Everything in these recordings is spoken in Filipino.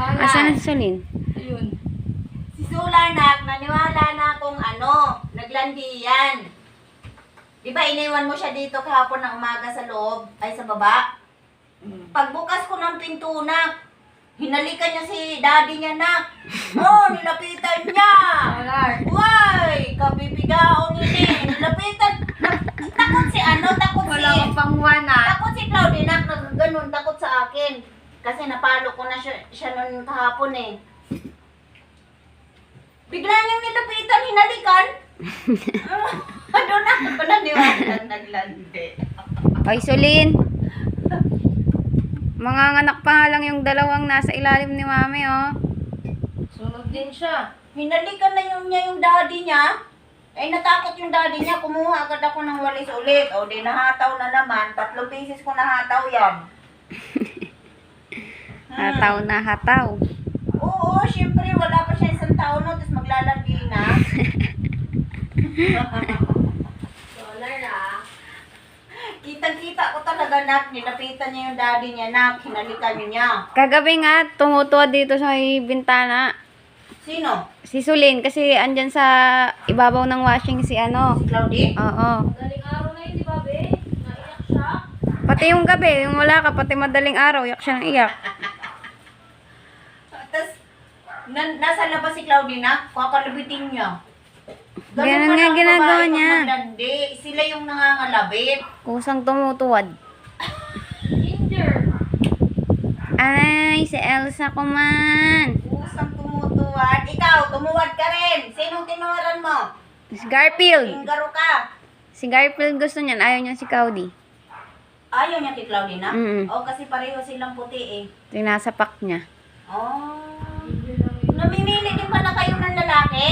Asan na si Solin? Ayun. Si Sulanak, naniwala na kung naglandi yan. Di ba iniwan mo siya dito kahapon ng umaga sa loob, ay sa baba? Pagbukas ko ng pinto, nak, hinalikan niya si daddy niya, nak. Oh, nilapitan niya. Why? Kabibigaon niya eh. Nilapitan. Takot si takot Wala si... kang pangwana. Takot si Claudine, nak, ganun, takot sa akin. Kasi napalo ko na siya noon kahapon eh. Bigla niyang nilapitan, hinalikan. Doon ako naniwala naglandi. Ay, Solin. Manganganak pa nga lang yung dalawang nasa ilalim ni Mami, oh. Sunod din siya. Hinalikan na niya yung daddy niya. Eh, natakot yung daddy niya. Kumuha agad ako ng walis ulit. O, di nahataw na naman. 3 pieces ko nahataw yan. Hataw na hataw. Oo, syempre, wala pa siya 1 taon, no? Tapos maglalandi na. Solar na. Kitang-kita ko talaga, nak. Nilapitan niya yung daddy niya, nak. Hinalikan niya. Kagabi nga, tumutuwa dito sa may bintana. Sino? Si Solin, kasi andyan sa ibabaw ng washing si Si Claudie? Oo. Madaling araw na yun, di ba, be? Naiyak siya. Pati yung gabi, yung wala ka, pati madaling araw, yak siya ng iyak. Tapos, nasa labas si Claudie, nak. Kakalabitin niya. Ganun nga ang ginagawa babae pag niya. maglandi. Sila yung nangangalabit. Kusang tumutuwad. Ginger. Ay, si Elsa ko man. Usang tumutuwad. Ikaw, tumuwad ka rin. Sinong tinuwaran mo? Si Garfield. Tinggaro ka. Si Garfield gusto niyan, ayaw niya si Cowdy. Ayaw niya kay Claudina? Mm. O, kasi pareho silang puti eh. Tinasapak niya. Oh. Namimili din pala kayo ng lalaki?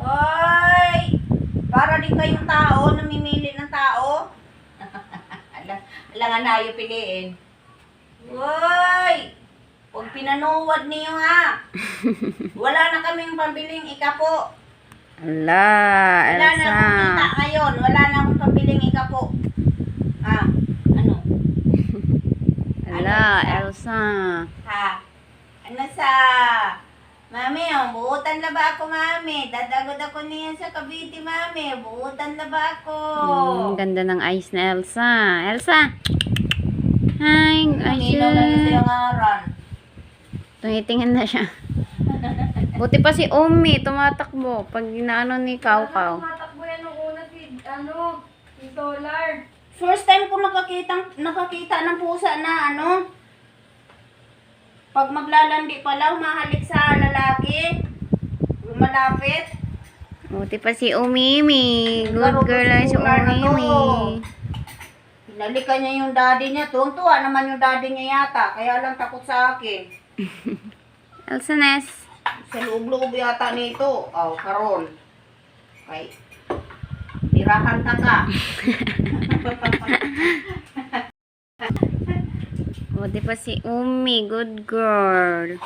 Oy! Para din kayong tao, namimili ng tao? Alangan na ayaw piliin. Uy! Huwag pinanuwad niyo ha. Wala na kaming pambiling ikapo. Ala, Wala na akong kita Elsa. ngayon. Wala na akong pambiling ikapo. Ha? Ano? Ala, Elsa. Ha? Ano sa... Mami, buutan na ba ako, mami? Dadagod ako niyan sa Cavite, mami. Buutan na ba ako? Ganda ng eyes na Elsa. Elsa! Hi, eyes Nino na niya yung aran. Tungitingin na siya. Buti pa si Umi, tumatakbo. Pag inaano ni Kao. Tumatakbo yan nung una si Solar. First time ko nakakita ng pusa na pag maglalandi pala, humahalik sa lalaki. Lumalapit. Buti pa si Umimi. Good Laro ko girl si lang si Solar na to. Umimi. Hinalikan niya yung daddy niya. Tuwang-tuwa naman yung daddy niya yata. Kaya lang takot sa akin. Elsa Ness. Sa loob-loob yata nito. Oh, karon. Okay. Tirahan ka ka. Buti pa si Umi. Good girl.